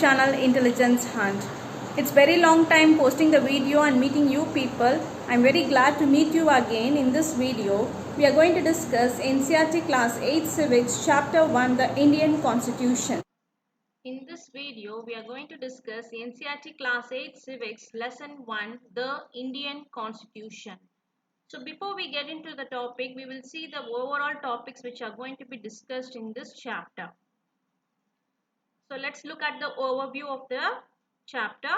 channel Intelligence Hunt. It's very long time posting the video and meeting you people. I'm very glad to meet you again in this video. We are going to discuss NCERT Class 8 Civics Chapter 1, the Indian Constitution. In this video, we are going to discuss NCERT Class 8 Civics Lesson 1, the Indian Constitution. So before we get into the topic, we will see the overall topics which are going to be discussed in this chapter. So let's look at the overview of the chapter.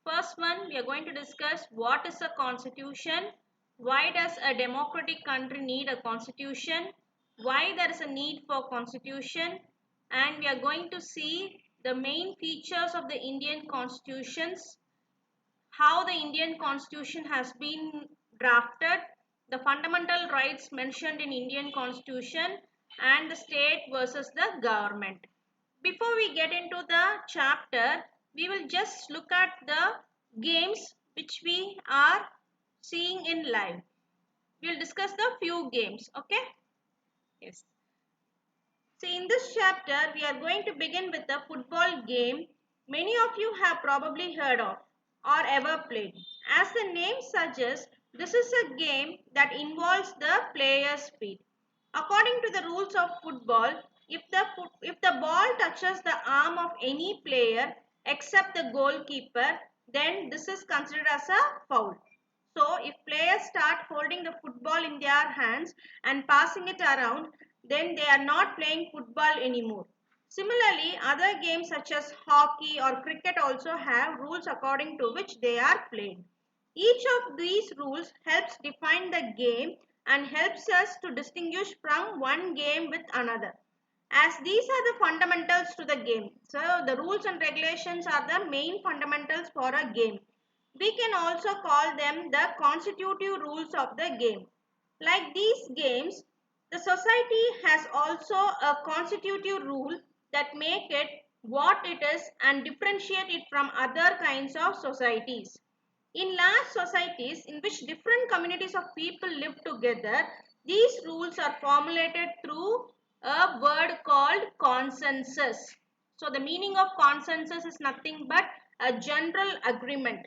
First one, we are going to discuss what is a constitution, why does a democratic country need a constitution, why there is a need for constitution, and we are going to see the main features of the Indian constitutions, how the Indian constitution has been drafted, the fundamental rights mentioned in Indian constitution, and the state versus the government. Before we get into the chapter, we will just look at the games which we are seeing in live. We will discuss the few games, okay? Yes. So in this chapter, we are going to begin with the football game many of you have probably heard of or ever played. As the name suggests, this is a game that involves the player's feet. According to the rules of football, if the ball touches the arm of any player except the goalkeeper, then this is considered as a foul. So, if players start holding the football in their hands and passing it around, then they are not playing football anymore. Similarly, other games such as hockey or cricket also have rules according to which they are played. Each of these rules helps define the game and helps us to distinguish from one game with another, as these are the fundamentals to the game. So the rules and regulations are the main fundamentals for a game. We can also call them the constitutive rules of the game. Like these games, the society has also a constitutive rule that make it what it is and differentiate it from other kinds of societies. In large societies in which different communities of people live together, these rules are formulated through a word called consensus. So the meaning of consensus is nothing but a general agreement.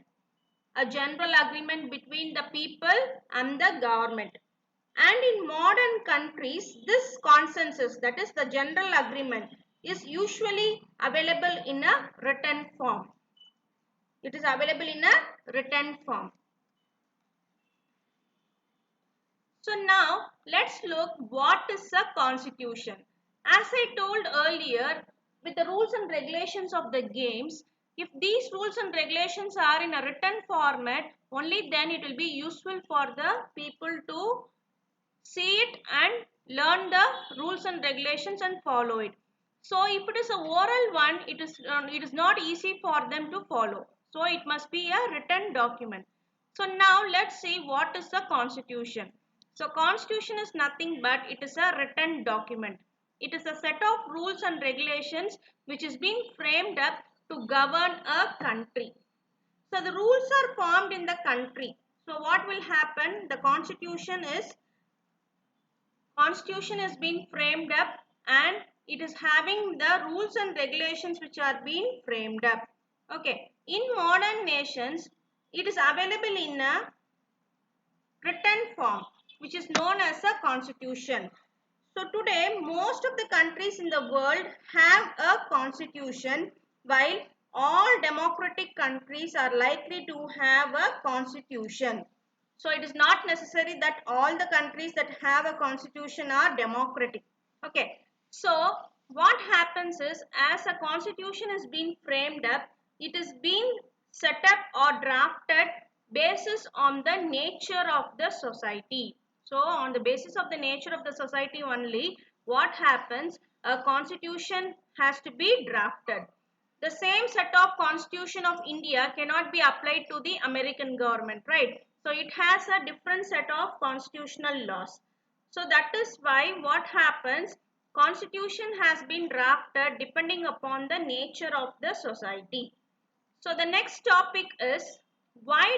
A general agreement between the people and the government. And in modern countries, this consensus, that is the general agreement, is usually available in a written form. It is available in a written form. So now let's look what is a constitution. As I told earlier, with the rules and regulations of the games, if these rules and regulations are in a written format, only then it will be useful for the people to see it and learn the rules and regulations and follow it. So if it is a oral one, it is not easy for them to follow. So it must be a written document. So now let's see what is the constitution. So constitution is nothing but it is a written document. It is a set of rules and regulations which is being framed up to govern a country. So the rules are formed in the country. So what will happen? The constitution is being framed up and it is having the rules and regulations which are being framed up. Okay. In modern nations, it is available in a written form which is known as a constitution. So today, most of the countries in the world have a constitution, while all democratic countries are likely to have a constitution. So it is not necessary that all the countries that have a constitution are democratic. Okay. So what happens is, as a constitution is being framed up, it is being set up or drafted basis on the nature of the society. So on the basis of the nature of the society only, what happens? A constitution has to be drafted. The same set of constitution of India cannot be applied to the American government, right? So it has a different set of constitutional laws. So that is why what happens? Constitution has been drafted depending upon the nature of the society. So the next topic is why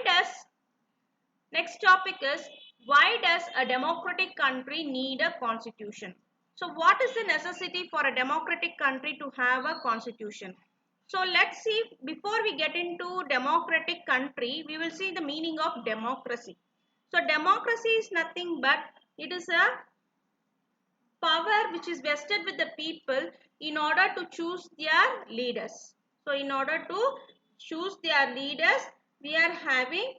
does a democratic country need a constitution? So what is the necessity for a democratic country to have a constitution? So let's see, before we get into democratic country, we will see the meaning of democracy. So democracy is nothing but it is a power which is vested with the people in order to choose their leaders. So in order to choose their leaders, we are having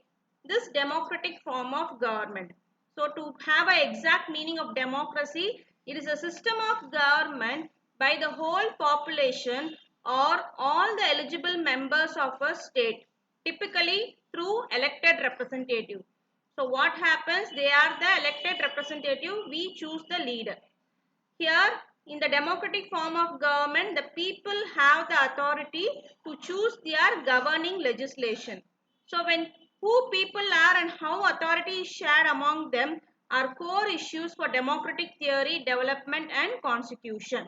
this democratic form of government. So to have an exact meaning of democracy, it is a system of government by the whole population or all the eligible members of a state, typically through elected representative. So what happens? They are the elected representative. We choose the leader. Here, in the democratic form of government, the people have the authority to choose their governing legislation. So, when who people are and how authority is shared among them are core issues for democratic theory, development, and constitution.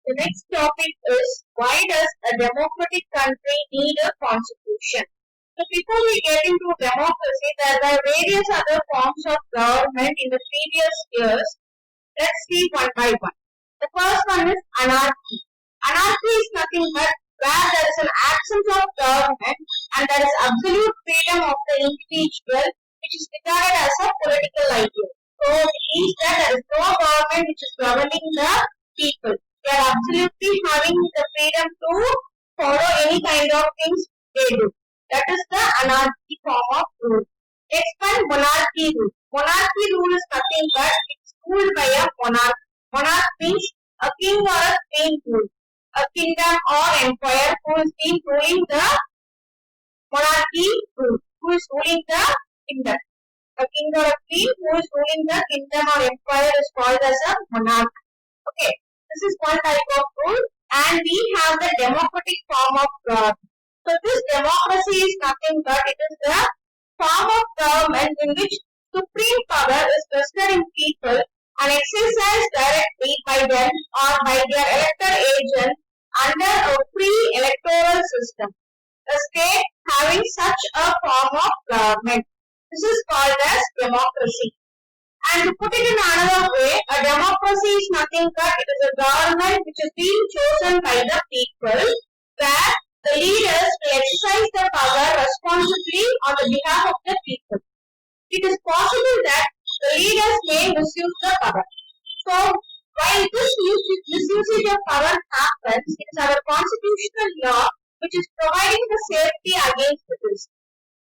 The next topic is why does a democratic country need a constitution? So before we get into democracy, there are various other forms of government in the previous years. Let's see one by one. The first one is anarchy. Anarchy is nothing but where there is an absence of government and there is absolute freedom of the individual, which is regarded as a political ideal. So it means that there is no government which is governing the people. They are absolutely having the freedom to follow any kind of things they do. That is the anarchy form of rule. Next one, monarchy rule. Monarchy rule is nothing but it's ruled by a monarch. Monarch means a king or a queen rule. A kingdom or empire who is being ruling the monarchy rule. Who is ruling the kingdom. A king or a queen who is ruling the kingdom or empire is called as a monarch. Okay, this is one type of rule, and we have the democratic form of government. So this democracy is nothing but it is the form of government in which supreme power is vested in people and exercised directly by them or by their elected agent under a free electoral system. A state having such a form of government. This is called as democracy. And to put it in another way, a democracy is nothing but it is a government which is being chosen by the people, where the leaders will exercise their power responsibly on the behalf of the people. It is possible that the leaders may misuse the power. So, while this misusage of power happens, it is our constitutional law which is providing the safety against this.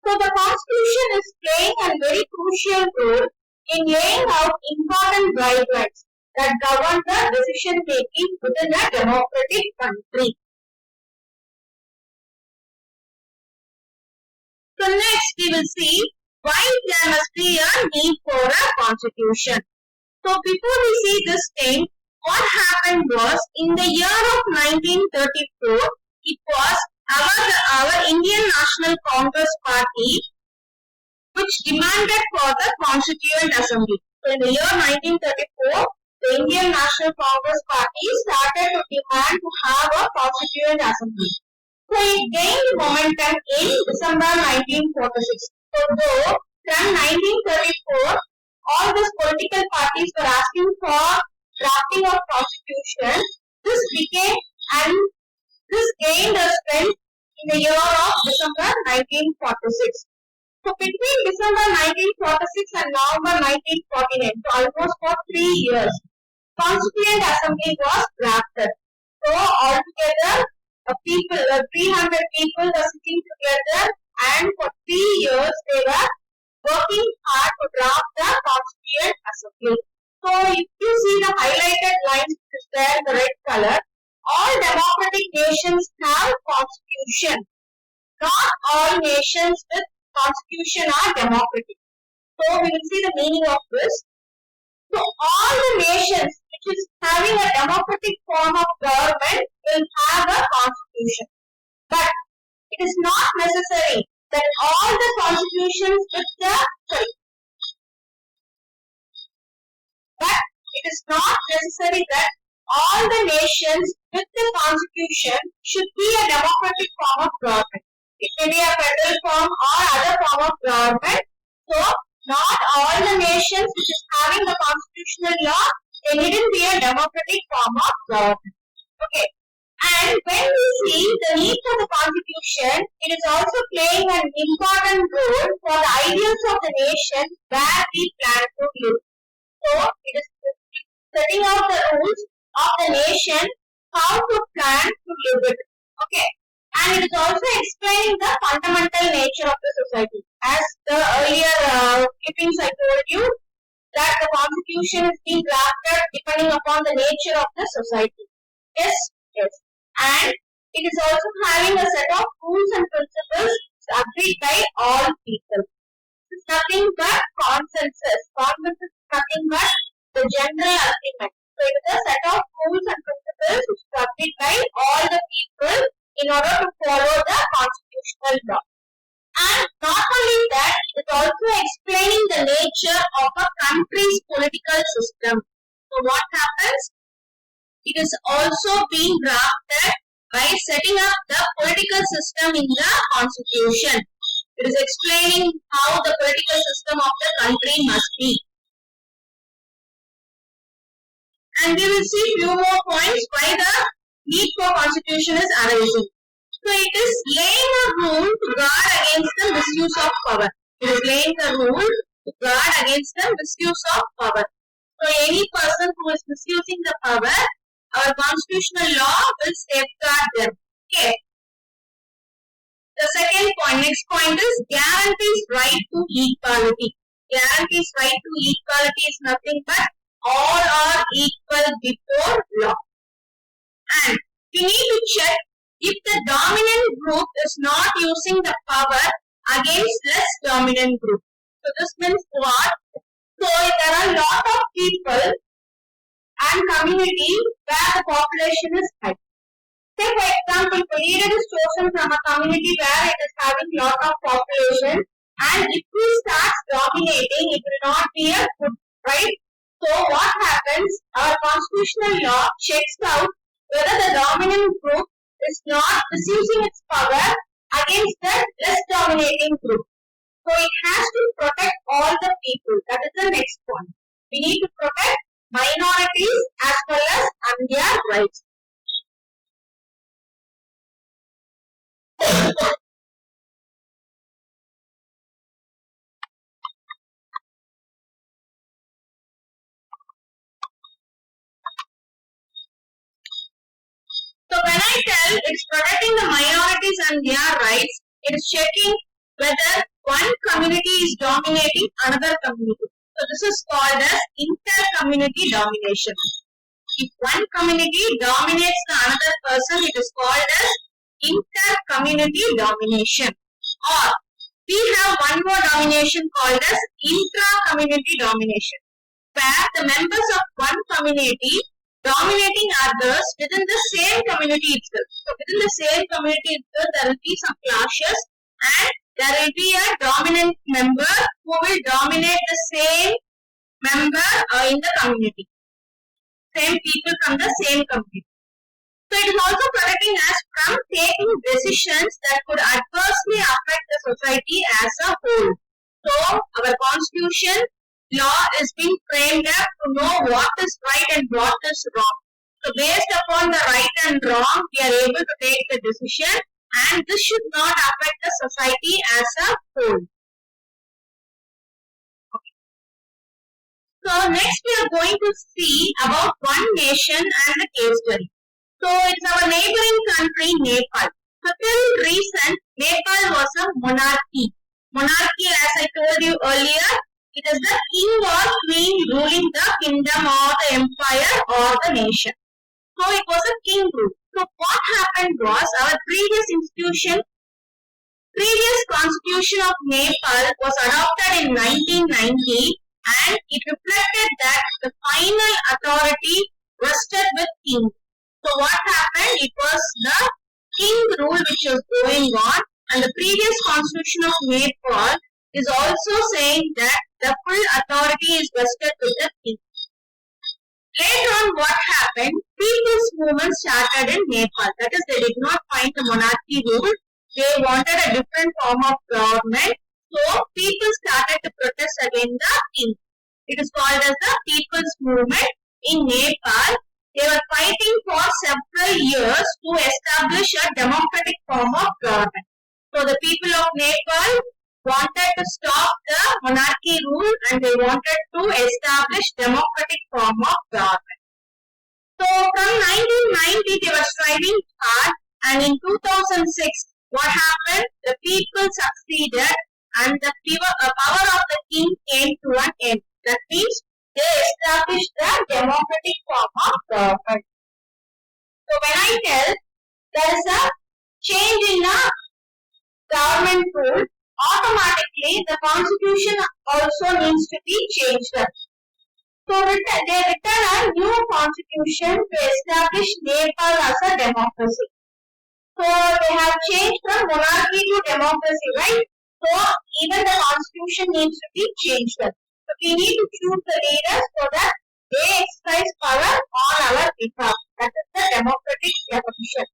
So, the constitution is playing a very crucial role in laying out important guidelines that govern the decision making within a democratic country. So next we will see why there must be a need for a constitution. So before we see this thing, what happened was in the year of 1934, it was our Indian National Congress Party which demanded for the Constituent Assembly. So in the year 1934, the Indian National Congress Party started to demand to have a Constituent Assembly. So it gained momentum in December 1946. So though from 1934, all these political parties were asking for drafting of constitution, this became and this gained a strength in the year of December 1946. So between December 1946 and November 1949, so almost for 3 years, Constituent Assembly was drafted. So altogether, 300 people were sitting together, and for 3 years they were working hard to draft the Constituent Assembly. So if you see the highlighted lines which is there in the red color, all democratic nations have constitution. Not all nations with constitution are democratic. So we will see the meaning of this. So all the nations which is having a democratic form of government will have a constitution. But it is not necessary that all the constitutions with the but it is not necessary that all the nations with the constitution should be a democratic form of government. It may be a federal form or other form of government. So, not all the nations which is having the constitutional law, they needn't be a democratic form of government. Okay. And when we see the need for the constitution, it is also playing an important role for the ideals of the nation where we plan to live. So it is setting out the rules of the nation, how to plan to live it. Okay. And it is also explaining the fundamental nature of the society. As the earlier clippings I told you, that the constitution is being drafted depending upon the nature of the society. Yes, yes. And it is also having a set of rules and principles agreed by all people. It's nothing but consensus. Consensus is nothing but the general agreement. So it is a set of rules and principles which is agreed by all the people in order to follow the constitutional law. And not only that, it is also explaining the nature of a country's political system. So what happens? It is also being drafted by setting up the political system in the constitution. It is explaining how the political system of the country must be. And we will see few more points why the need for constitution is arising. So it is laying a rule to guard against the misuse of power. It is laying a rule to guard against the misuse of power. So any person who is misusing the power, our constitutional law will safeguard them. Okay. The second point, next point is guarantees right to equality. Guarantees right to equality is nothing but all are equal before law. And we need to check if the dominant group is not using the power against less dominant group. So this means what? So there are a lot of people and community where the population is high. Say for example, if a leader is chosen from a community where it is having lot of population, and if he starts dominating, it will not be a good, right? So what happens? Our constitutional law checks out whether the dominant group is not misusing its power against the less dominating group. So it has to protect all the people. That is the next point. We need to protect minorities as well as their rights. So when I tell it's protecting the minorities and their rights, it is checking whether one community is dominating another community. So this is called as inter-community domination. If one community dominates the another person, it is called as inter-community domination. Or we have one more domination called as intra-community domination, where the members of one community dominating others within the same community itself. So within the same community itself, there will be some clashes and there will be a dominant member who will dominate the same member in the community. Same people from the same community. So it is also protecting us from taking decisions that could adversely affect the society as a whole. So our constitution law is being framed up to know what is right and what is wrong. So based upon the right and wrong, we are able to take the decision, and this should not affect the society as a whole. Okay. So next we are going to see about one nation and the case study. So it's our neighboring country, Nepal. So till recent, Nepal was a monarchy. Monarchy, as I told you earlier, it is the king or queen ruling the kingdom or the empire or the nation. So it was a king rule. So what happened was our previous constitution of Nepal was adopted in 1990, and it reflected that the final authority rested with king. So what happened? It was the king rule which was going on, and the previous constitution of Nepal is also saying that the full authority is vested with the king. Later on, what happened? People's movement started in Nepal. That is, they did not find the monarchy rule. They wanted a different form of government. So people started to protest against the king. It is called as the People's Movement in Nepal. they were fighting for several years to establish a democratic form of government. So the people of Nepal wanted to stop the monarchy rule and they wanted to establish democratic form of government. So from 1990 they were striving hard, and in 2006 what happened? The people succeeded and the power of the king came to an end. That means they established the democratic form of government. So when I tell there is a change in a government rule, automatically the constitution also needs to be changed. So they written a new constitution to establish Nepal as a democracy. So they have changed from monarchy to democracy, right? So even the constitution needs to be changed. So we need to choose the leaders so that they exercise power on our behalf. That is the democratic definition.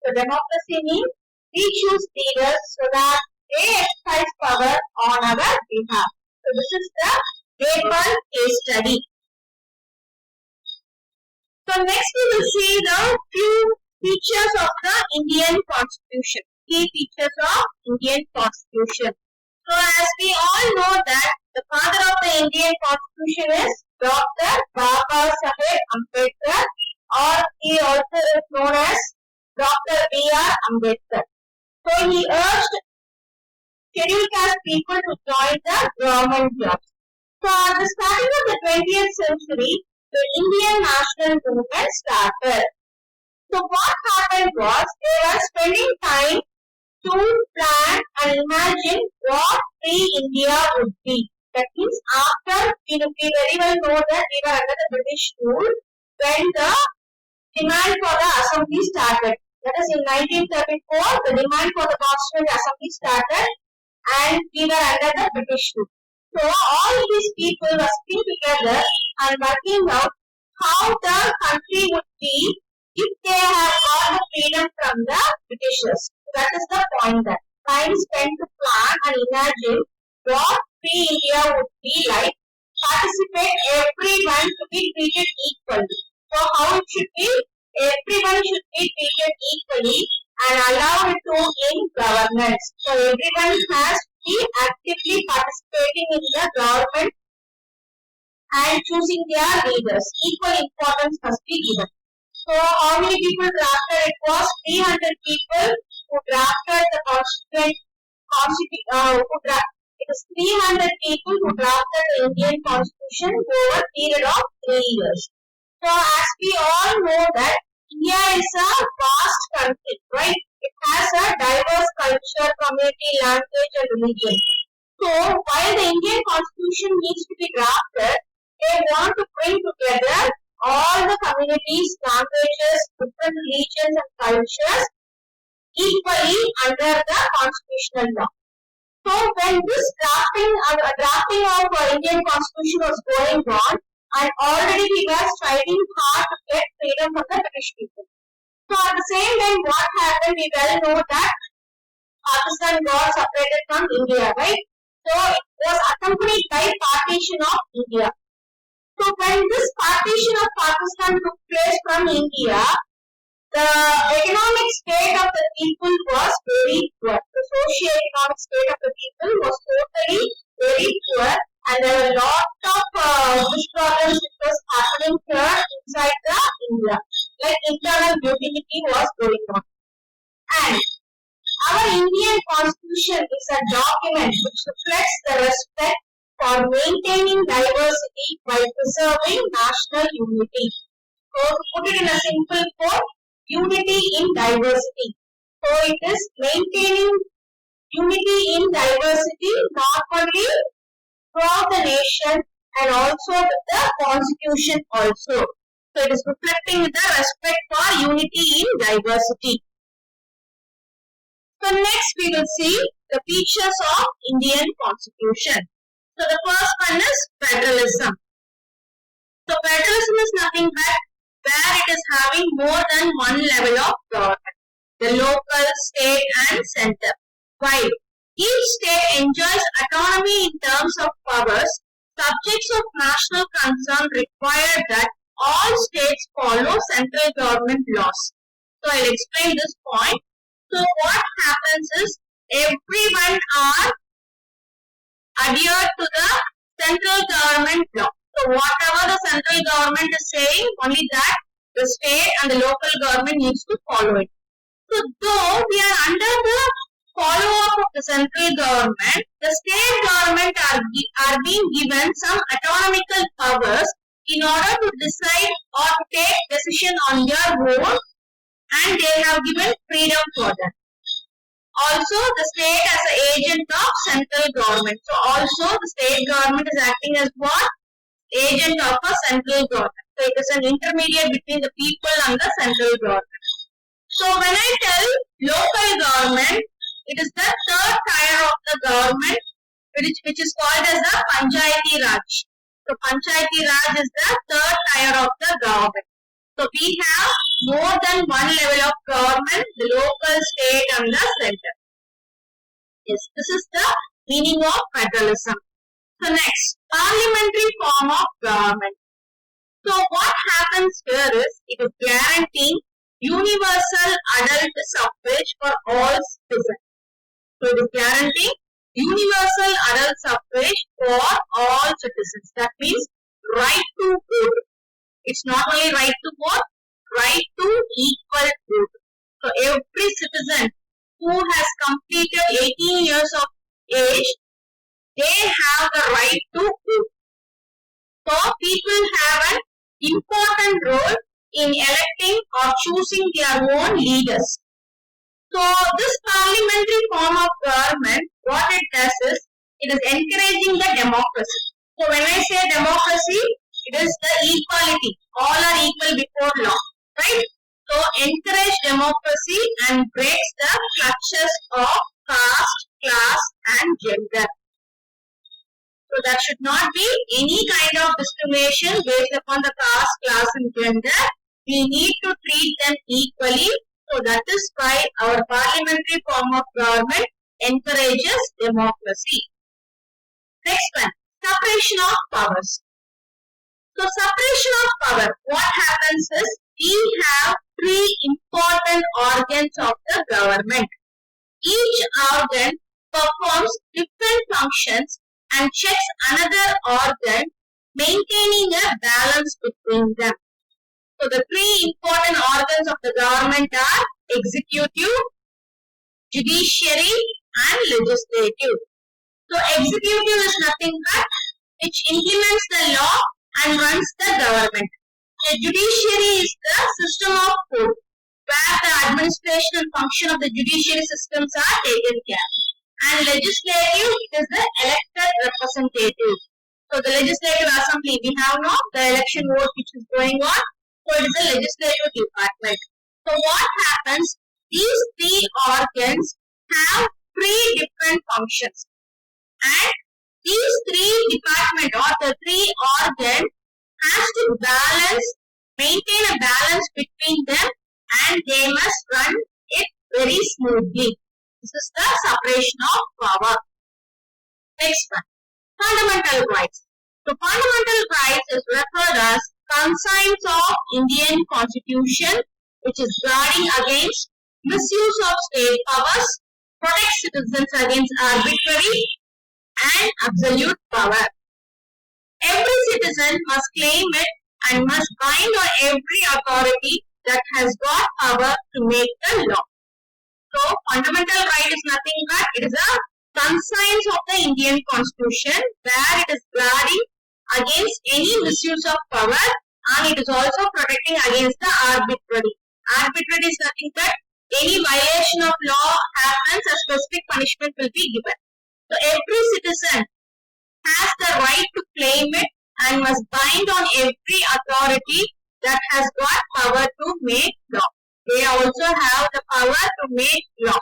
So democracy means we choose leaders so that they exercise power on our behalf. So this is the Nepal case study. So next we will see the few features of the Indian Constitution. Key features of Indian Constitution. So as we all know that the father of the Indian Constitution is Dr. Baba Saheb Ambedkar, or he also is known as Dr. B.R. Ambedkar. So he urged scheduled caste people to join the government jobs. So at the starting of the 20th century, the Indian national movement started. So what happened was they were spending time to plan and imagine what free India would be. That means after we very well know that we were under the British rule when the demand for the assembly started. That is in 1934, the demand for the Constituent Assembly started and we were under the British rule. So all these people were sitting together and working out how the country would be if they had got the freedom from the Britishers. That is the point there. Time spent to plan and imagine what free India would be like. Participate everyone to be treated equally. So how it should be? Everyone should be treated equally and allowed to in governance. So everyone has to be actively participating in the government and choosing their leaders. Equal importance must be given. So how many people drafted? It was 300 people who drafted the constitution. It is 300 people who drafted the Indian Constitution over a period of 3 years. So as we all know that India is a vast country, right? It has a diverse culture, community, language and religion. So while the Indian Constitution needs to be drafted, they want to bring together all the communities, languages, different religions and cultures equally under the constitutional law. So when this drafting of Indian Constitution was going on, and already we were striving hard to get freedom from the British people. So at the same time, what happened? We well know that Pakistan got separated from India, right? So it was accompanied by partition of India. So when this partition of Pakistan took place from India, the economic state of the people was very poor. The socio-economic state of the people was totally very poor, and there were a lot of bush problems which was happening here inside the India. Like internal mutiny was going on. And our Indian Constitution is a document which reflects the respect for maintaining diversity while preserving national unity. So to put it in a simple quote, unity in diversity. So it is maintaining unity in diversity not only throughout the nation and also with the constitution also. So it is reflecting the respect for unity in diversity. So next we will see the features of Indian Constitution. So the first one is federalism. So federalism is nothing but where it is having more than one level of government, the local, state and center. While each state enjoys autonomy in terms of powers, subjects of national concern require that all states follow central government laws. So I'll explain this point. So what happens is everyone are adhered to the central government law. So whatever the central government is saying, only that the state and the local government needs to follow it. So though we are under the follow-up of the central government, the state government are being given some autonomical powers in order to decide or to take decision on their own, and they have given freedom for them. Also, the state as an agent of central government. So also the state government is acting as what? Agent of a central government. So it is an intermediate between the people and the central government. So when I tell local government, it is the third tier of the government, which is called as the Panchayati Raj. So Panchayati Raj is the third tier of the government. So we have more than one level of government, the local, state and the center. Yes, this is the meaning of federalism. So next, parliamentary form of government. So what happens here is, it is guaranteeing universal adult suffrage for all citizens. So it is guaranteeing universal adult suffrage for all citizens. That means right to vote. It's not only right to vote, right to equal vote. So every citizen who has completed 18 years of age, they have the right to vote. So people have an important role in electing or choosing their own leaders. So this parliamentary form of government, what it does is, it is encouraging the democracy. So when I say democracy, it is the equality. All are equal before law, right? So encourage democracy and breaks the clutches of caste, class and gender. So there should not be any kind of discrimination based upon the caste, class and gender. We need to treat them equally. So that is why our parliamentary form of government encourages democracy. Next one, separation of powers. So separation of power, what happens is, we have three important organs of the government. Each organ performs different functions and checks another organ, maintaining a balance between them. So the three important organs of the government are executive, judiciary and legislative. So executive is nothing but which implements the law and runs the government. The judiciary is the system of court, where the administration and function of the judiciary systems are taken care. And legislative is the elected representative. So the legislative assembly, we have now the election vote which is going on. So it is the legislative department. So what happens? These three organs have three different functions. And these three departments or the three organs has to maintain a balance between them, and they must run it very smoothly. This is the separation of power. Next one, fundamental rights. So fundamental rights is referred as conscience of Indian Constitution, which is guarding against misuse of state powers, protects citizens against arbitrary and absolute power. Every citizen must claim it and must bind on every authority that has got power to make the law. So fundamental right is nothing but it is a conscience of the Indian Constitution, where it is guarding against any misuse of power, and it is also protecting against the arbitrary. Arbitrary is nothing but any violation of law happens, a specific punishment will be given. So every citizen has the right to claim it and must bind on every authority that has got power to make law. They also have the power to make law.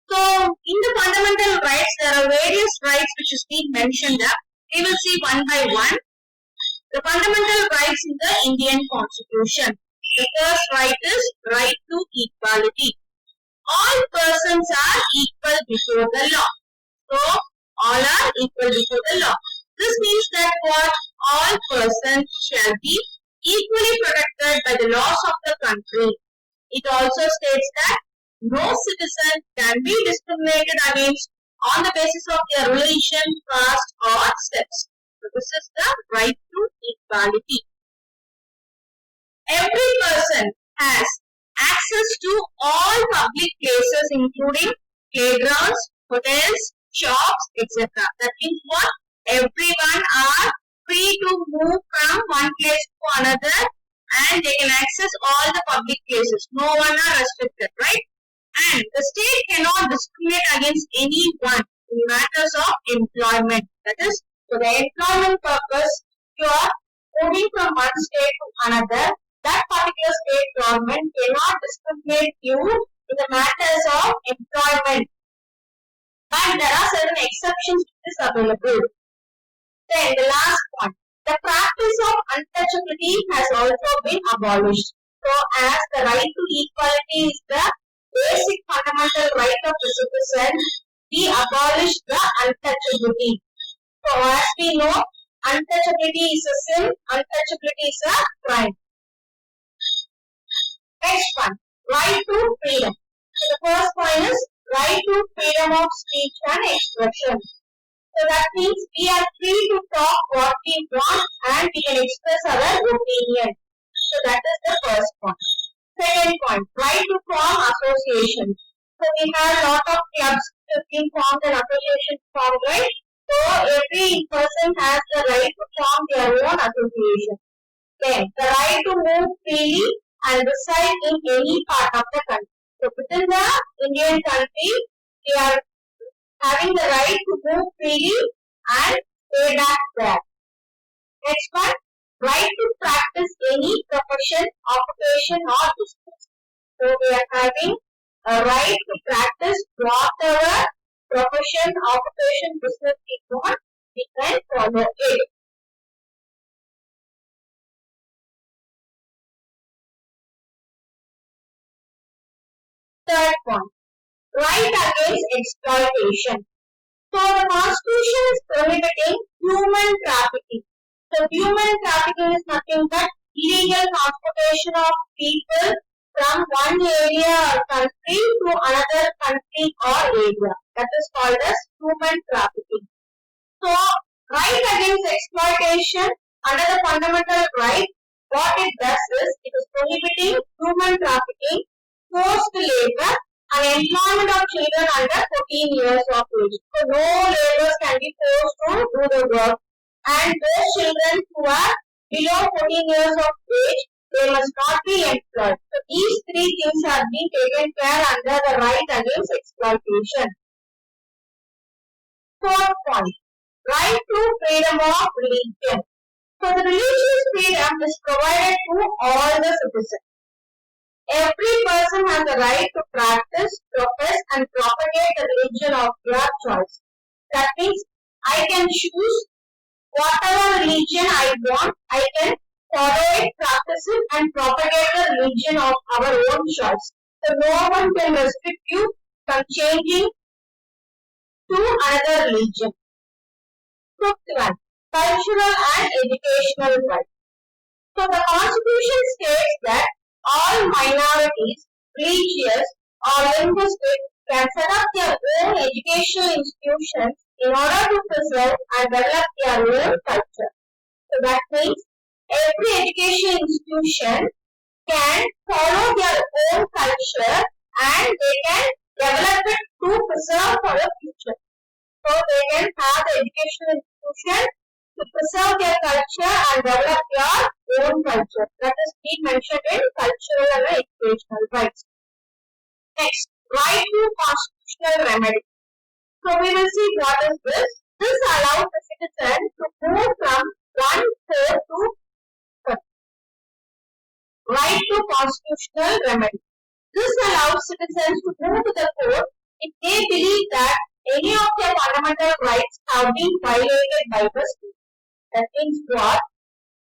So in the fundamental rights, there are various rights which is being mentioned up. We will see one by one. The fundamental rights in the Indian Constitution. The first right is right to equality. All persons are equal before the law. So all are equal before the law. This means that what? All persons shall be equally protected by the laws of the country. It also states that no citizen can be discriminated against on the basis of their religion, caste, or sex. So this is the right to equality. Every person has access to all public places including playgrounds, hotels, shops, etc. That means what? Everyone are free to move from one place to another and they can access all the public places. No one are restricted, right? And the state cannot discriminate against anyone in matters of employment. That is, for the employment purpose, you are moving from one state to another. That particular state government cannot discriminate you in the matters of employment. But there are certain exceptions to this available. Then the last one. The practice of untouchability has also been abolished. So as the right to equality is the basic fundamental right of the citizen, we abolished the untouchability. So as we know, untouchability is a sin, untouchability is a crime. Next one, right to freedom. So the first one is right to freedom of speech and expression. So that means we are free to talk what we want and we can express our opinion. So that is the first point. Second point, right to form associations. So we have a lot of clubs being formed and associations formed, right? So every person has the right to form their own association. Then the right to move freely and reside in any part of the country. So within the Indian country, we are having the right to move freely and stay back there. Next one, right to practice any profession, occupation or business. So we are having a right to practice whatever profession, occupation, business we want, we can follow it. Third point, right against exploitation. So the Constitution is prohibiting human trafficking. So human trafficking is nothing but illegal transportation of people from one area or country to another country or area. That is called as human trafficking. So right against exploitation under the fundamental right, what it does is it is prohibiting human trafficking, forced labor and employment of children under 14 years of age. So no laborers can be forced to do the work and those children who are below 14 years of age, they must not be employed. So these three things are being taken care under the right against exploitation. Fourth point, right to freedom of religion. So the religious freedom is provided to all the citizens. Every person has the right to practice, profess and propagate the religion of their choice. That means I can choose whatever religion I want, I can follow it, practice it and propagate the religion of our own choice. So no one can restrict you from changing to another religion. Fifth one, cultural and educational rights. So the Constitution states that all minorities, religious or linguistic can set up their own educational institutions in order to preserve and develop their own culture. So that means every education institution can follow their own culture and they can develop it to preserve for the future. So they can have the educational institution to preserve their culture and develop their own culture. That is being mentioned in cultural and educational rights. Next, right to constitutional remedy. So we will see what is this. This allows the citizen to move from one court to right to constitutional remedy. This allows citizens to move to the court if they believe that any of their fundamental rights have been violated by the state. That means what?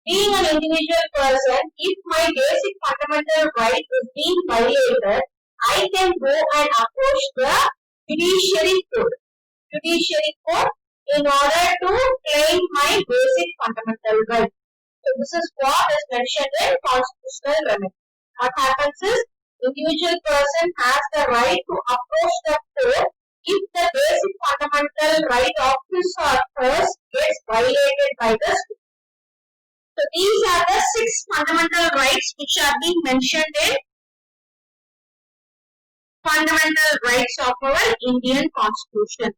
Being an individual person, if my basic fundamental right is being violated, I can go and approach the judiciary court in order to claim my basic fundamental right. So this is what is mentioned in constitutional remedy. What happens is individual person has the right to approach the court if the basic fundamental right of his or hers gets violated by the state. So these are the 6 fundamental rights which are being mentioned in fundamental rights of our Indian Constitution.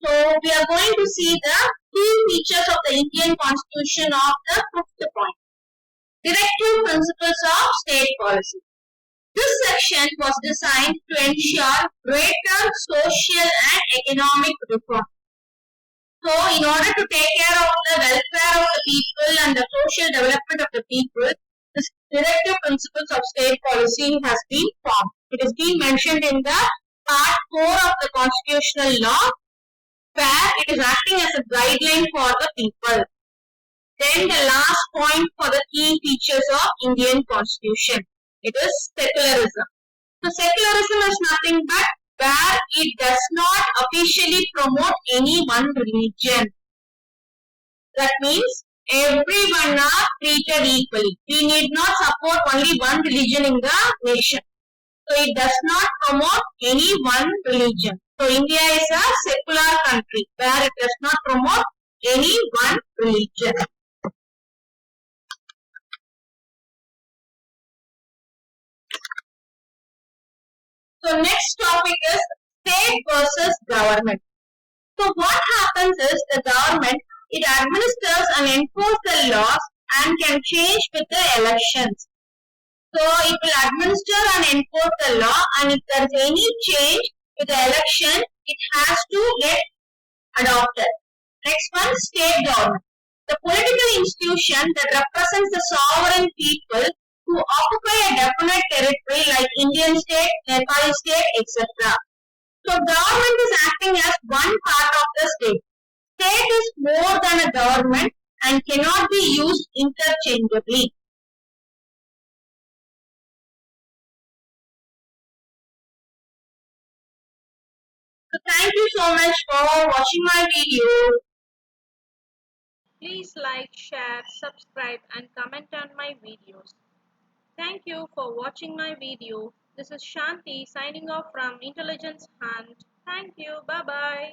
So we are going to see the key features of the Indian Constitution of the 5th point. Directive principles of state policy. This section was designed to ensure greater social and economic reform. So in order to take care of the welfare of the people and the social development of the people, this directive principles of state policy has been formed. It is being mentioned in the part 4 of the constitutional law, where it is acting as a guideline for the people. Then the last point for the key features of Indian Constitution. It is secularism. So secularism is nothing but where it does not officially promote any one religion. That means everyone are treated equally. We need not support only one religion in the nation. So it does not promote any one religion. So India is a secular country where it does not promote any one religion. So next topic is state versus government. So what happens is the government, it administers and enforces the laws and can change with the elections. So it will administer and enforce the law, and if there is any change with the election, it has to get adopted. Next one, state government. The political institution that represents the sovereign people who occupy a definite territory like Indian state, Nepali state, etc. So government is acting as one part of the state. State is more than a government and cannot be used interchangeably. So thank you so much for watching my video. Please like, share, subscribe and comment on my videos. Thank you for watching my video. This is Shanti signing off from Intelligence Hunt. Thank you. Bye bye.